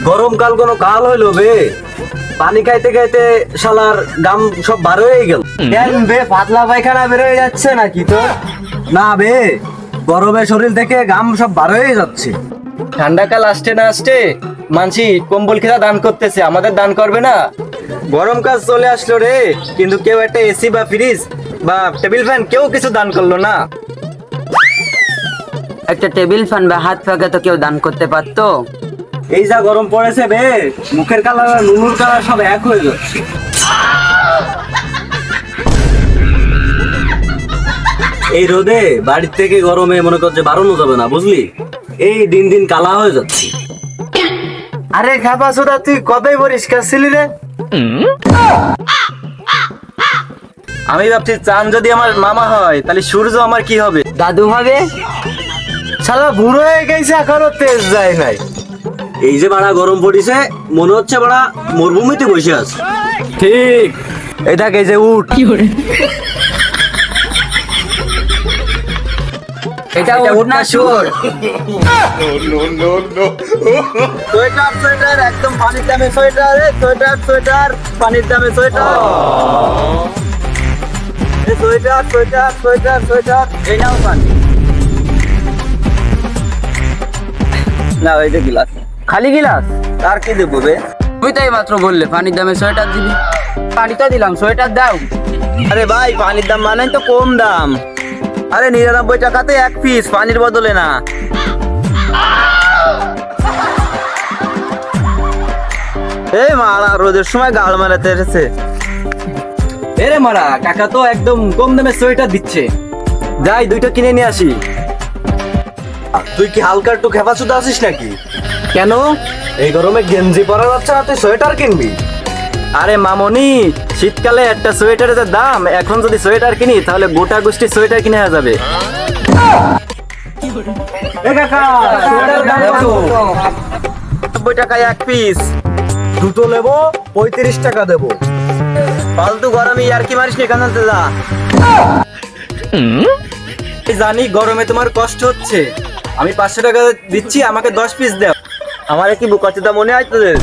গরমকাল কোনো কাল হইলো বে, পানি খাইতে খাইতে শালার গাম সব বার হয়ে গেল। কেন বে, পাতলা পায়খানা বের হয়ে যাচ্ছে নাকি তোর? না বে, গরমে শরীর থেকে গাম সব বার হয়ে যাচ্ছে। ঠান্ডা কাল আসতে না আসতে মানসি কম্বল খেলা দান করতেছে, আমাদের দান করবে না? গরম কাল চলে আসলো রে, কিন্তু কেউ একটা এসি বা ফ্রিজ বা টেবিল ফ্যান কেউ কিছু দান করলো না। একটা টেবিল ফ্যান বা হাত পাখা তো কেউ দান করতে পারতো। এই যা গরম পড়েছে বে, মুখের কালার আর নুনুর কালার সব এক হয়ে যাচ্ছে। এই রোদে বাড়ির থেকে গরমে মনে করছে বাড়ানো যাবে না, বুঝলি? এই দিন দিন কালা হয়ে যাচ্ছে। আরে খাপা সুদা, তুই কবে পরিষ্কার ছিলি রে? আমি ভাবছি চাঁদ যদি আমার মামা হয় তাহলে সূর্য আমার কি হবে? দাদু হবে। শালা বুড়ো হয়ে গেছে, এখনো তেজ যায় নাই। এই যে বাড়া গরম পড়িছে, মনে হচ্ছে বাড়া মরুভূমিতে বসে আছে। ঠিক, এই দেখ, এই যে উঠ। এটা উঠ না শুয়োর। সোয়েটার সোয়েটার একদম পানির দামে সোয়েটার রে, সোয়েটার সোয়েটার পানির দামে সোয়েটার। এই সোয়েটার সোয়েটার সোয়েটার সোয়েটার, এই নাও পানি। না, এই যে গিলাস। খালি গিলাস? আর কি দেবো বে? তুই তাই মাত্র বললে পানির দামে সোয়েটার দিবি। পানি তো দিলাম, সোয়েটার দাও। আরে ভাই, পানির দাম মানে তো কম দাম। আরে 99 টাকাতে এক পিস, পানির বদলে না। এই মারা রোদের সময় গাল মারাতে এসেছে। এরে মারা, কাকা তো একদম কম দামে সোয়েটার দিচ্ছে। যাই দুইটা কিনে নিয়ে আসি। তুই কি হালকা একটু খেপাচুদা আছিস নাকি? কেন? এই গরমে গেঞ্জি পরা যাচ্ছে না, তুই সোয়েটার কিনবি? আরে মামনি, শীতকালে একটা সোয়েটারের যে দাম, এখন যদি সোয়েটার কিনি তাহলে গোটা গোষ্ঠী সোয়েটার কিনে হয়ে যাবে। এ কাকা, সোয়েটার দাম কত? 90 টাকায় এক পিস। দুটো নেবো, 35 টাকা দেবো। ফালতু গরমে ইয়ার কি মারিস নি, কানাতে যা। জানি গরমে তোমার কষ্ট হচ্ছে, আমি 500 টাকা দিচ্ছি, আমাকে 10 পিস দাও। আমার কি বুকাচুদা মনে হয় তোদের?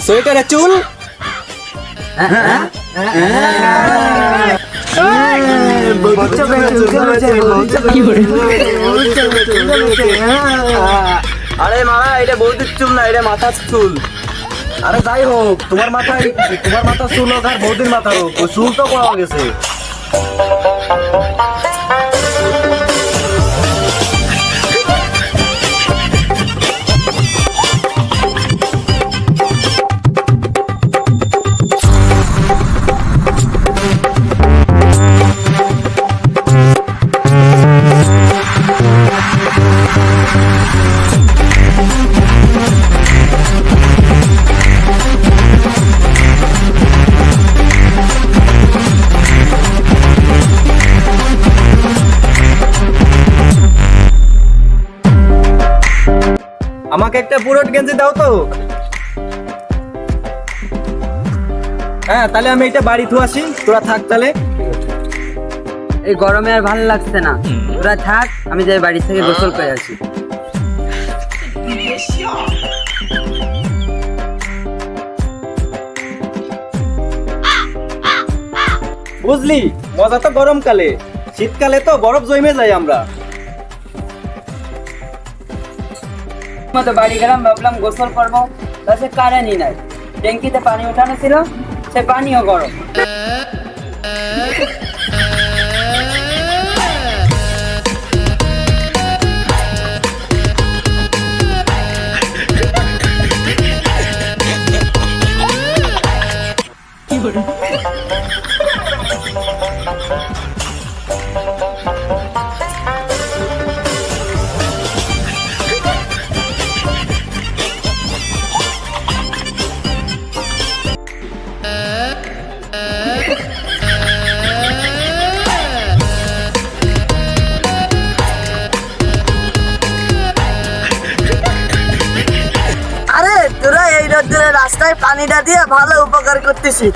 সোয়েটারে চুল। আরে মারা, এটা বৌদির চুল না, এটা মাথার চুল। আরে যাই হোক, তোমার মাথার চুল হোক আর বৌদির মাথার হোক, ওই চুল তো পাওয়া গেছে। আমাকে একটা পুরোট গেঞ্জি দাও তো। হ্যাঁ, তাহলে আমি এটা বাড়ি থু আসি, তোরা থাক তাহলে। এই গরমে আর ভালো লাগছে না, তোরা থাক, আমি যাই বাড়ি থেকে গোসল করে আসি। বুঝলি, মজা তো গরমকালে, শীতকালে তো বরফ জমে যাই আমরা। মতো বাড়ি গেলাম, ভাবলাম গোসল করবো, তাতে কারেন্টই নাই। ট্যাঙ্কিতে পানি উঠানো ছিল, সে পানিও গরম। রাস্তায় পানিটা দিয়ে ভালো উপকার করতেছি।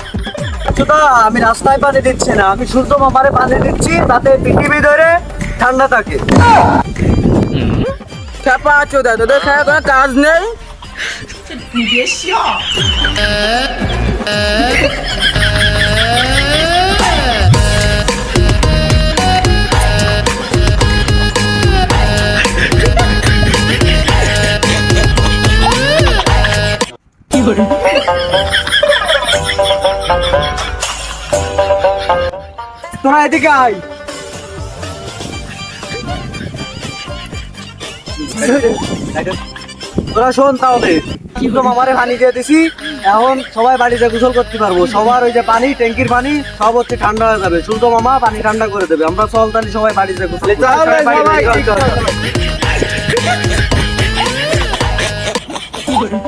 আমি রাস্তায় পানি দিচ্ছি না, আমি সূর্য মামারে পানি দিচ্ছি, তাতে পৃথিবী ধরে ঠান্ডা থাকে। খেপা আছো দাদা, তোদের খেয়ে কোনো কাজ নেই। তোরা এদিকে আয়। তোরা শোন তাহলে, কিন্তু মামারে পানি দিয়ে দিছি, এখন সবাই বাড়িতে গোসল করতে পারবো। সবার ওই যে পানি, ট্যাঙ্কির পানি সব হচ্ছে ঠান্ডা হয়ে যাবে। শুধু মামা পানি ঠান্ডা করে দেবে। আমরা চল তাহলে সবাই বাড়িতে গোসল করতে। চল, সবাই সবাই, বাড়িতে চল, গোসল করতে।